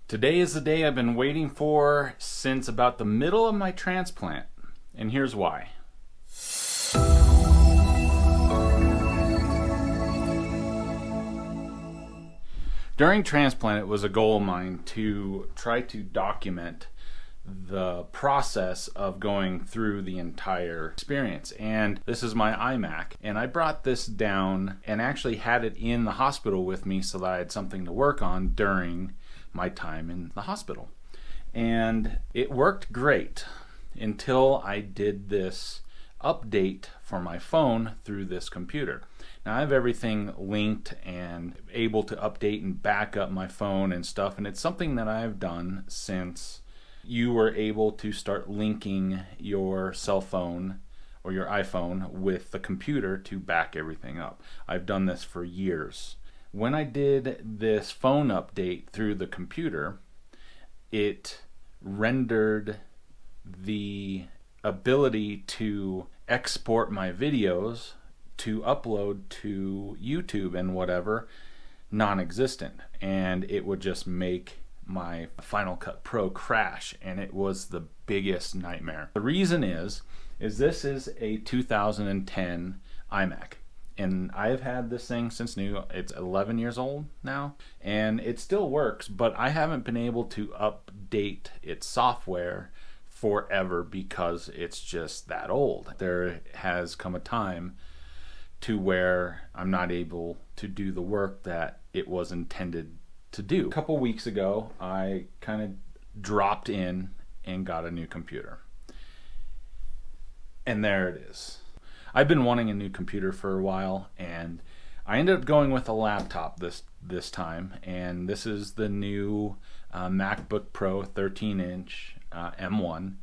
Today is the day I've been waiting for since about the middle of my transplant, and here's why. During transplant, it was a goal of mine to try to document the process of going through the entire experience. And this is my iMac, and I brought this down and actually had it in the hospital with me so that I had something to work on during my time in the hospital. And it worked great until I did this update for my phone through this computer. Now I have everything linked and able to update and back up my phone and stuff, and it's something that I've done since you were able to start linking your cell phone or your iPhone with the computer to back everything up. I've done this for years. When I did this phone update through the computer, it rendered the ability to export my videos to upload to YouTube and whatever non-existent, and it would just make my Final Cut Pro crash, and it was the biggest nightmare. The reason is this is a 2010 iMac, and I've had this thing since new. It's 11 years old now, and it still works, but I haven't been able to update its software forever because it's just that old. There has come a time to where I'm not able to do the work that it was intended to do. A couple weeks ago, I kind of dropped in and got a new computer. And there it is. I've been wanting a new computer for a while, and I ended up going with a laptop this time, and this is the new MacBook Pro 13-inch M1,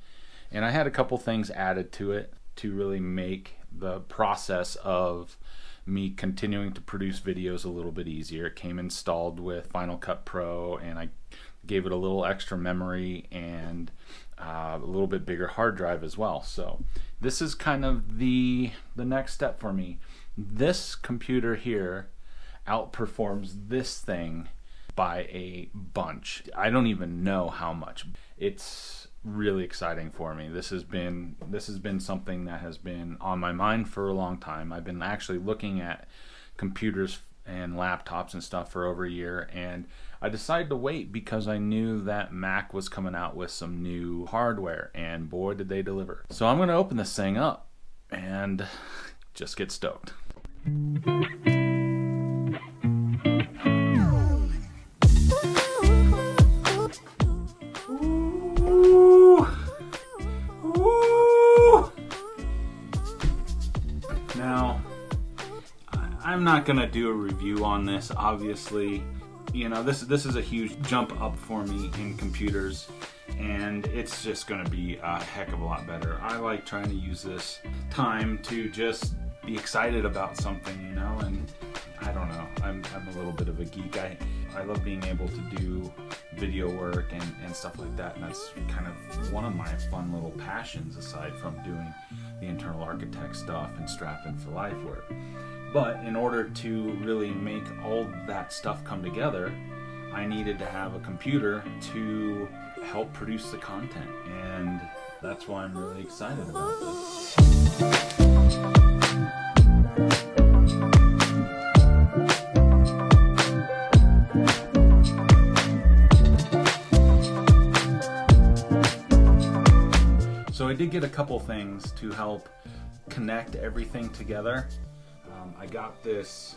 and I had a couple things added to it to really make the process of me continuing to produce videos a little bit easier. It came installed with Final Cut Pro, and I gave it a little extra memory and a little bit bigger hard drive as well. So this is kind of the next step for me. This computer here outperforms this thing by a bunch. I don't even know how much. It's really exciting for me. This has been something that has been on my mind for a long time. I've been actually looking at computers and laptops and stuff for over a year, and I decided to wait because I knew that Mac was coming out with some new hardware, and boy did they deliver. So I'm going to open this thing up and just get stoked. Now, I'm not gonna do a review on this, obviously. You know, this is a huge jump up for me in computers, and it's just gonna be a heck of a lot better. I like trying to use this time to just be excited about something, you know, and I don't know, I'm a little bit of a geek. I love being able to do video work and stuff like that, and that's kind of one of my fun little passions aside from doing the internal architect stuff and strapping for life work. But in order to really make all that stuff come together, I needed to have a computer to help produce the content, and that's why I'm really excited about this. So I did get a couple things to help connect everything together. I got this,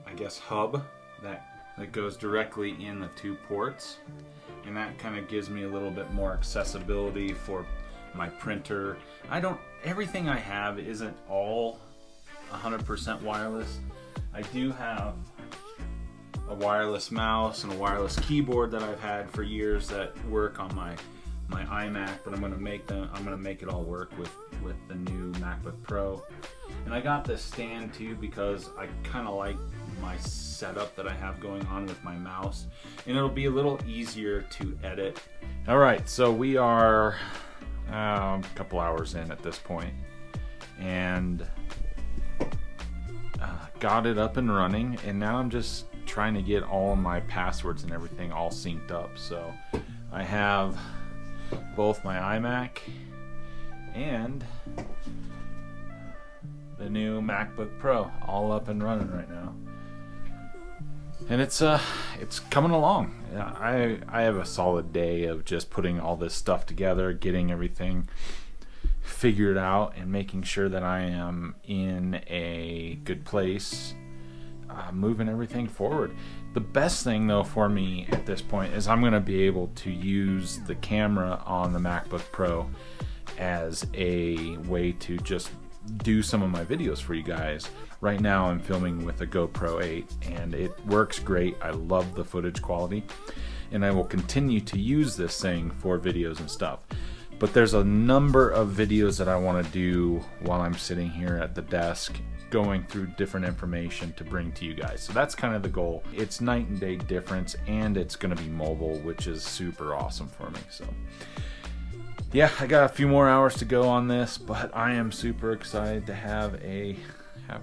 I guess, hub that goes directly in the two ports, and that kind of gives me a little bit more accessibility for my printer. Everything I have isn't all 100% wireless. I do have a wireless mouse and a wireless keyboard that I've had for years that work on my iMac, but I'm gonna make it all work with the new MacBook Pro. And I got this stand too because I kind of like my setup that I have going on with my mouse, and it'll be a little easier to edit. All right, so we are a couple hours in at this point, and got it up and running, and now I'm just trying to get all my passwords and everything all synced up. So I have both my iMac and the new MacBook Pro all up and running right now. And it's coming along. I have a solid day of just putting all this stuff together, getting everything figured out, and making sure that I am in a good place, moving everything forward. The best thing though for me at this point is I'm going to be able to use the camera on the MacBook Pro as a way to just do some of my videos for you guys. Right now I'm filming with a GoPro 8 and it works great. I love the footage quality, and I will continue to use this thing for videos and stuff. But there's a number of videos that I want to do while I'm sitting here at the desk going through different information to bring to you guys. So that's kind of the goal. It's night and day difference, and it's going to be mobile, which is super awesome for me. So yeah, I got a few more hours to go on this, but I am super excited to have a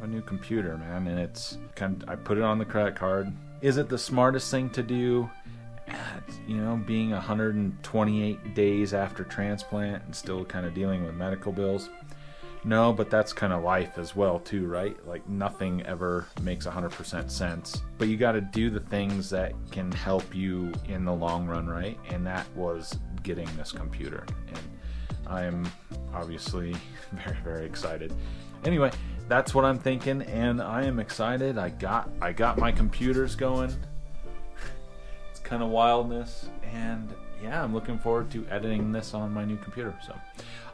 new computer, man. And it's kind of, I put it on the credit card. Is it the smartest thing to do? You know, being 128 days after transplant and still kind of dealing with medical bills. No, but that's kind of life as well too, right? Like nothing ever makes 100% sense. But you got to do the things that can help you in the long run, right? And that was getting this computer. And I am obviously very, very excited. Anyway, that's what I'm thinking, and I am excited. I got my computers going. It's kind of wildness, and yeah, I'm looking forward to editing this on my new computer. So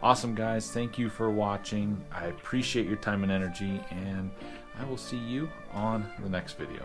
awesome, guys. Thank you for watching. I appreciate your time and energy, and I will see you on the next video.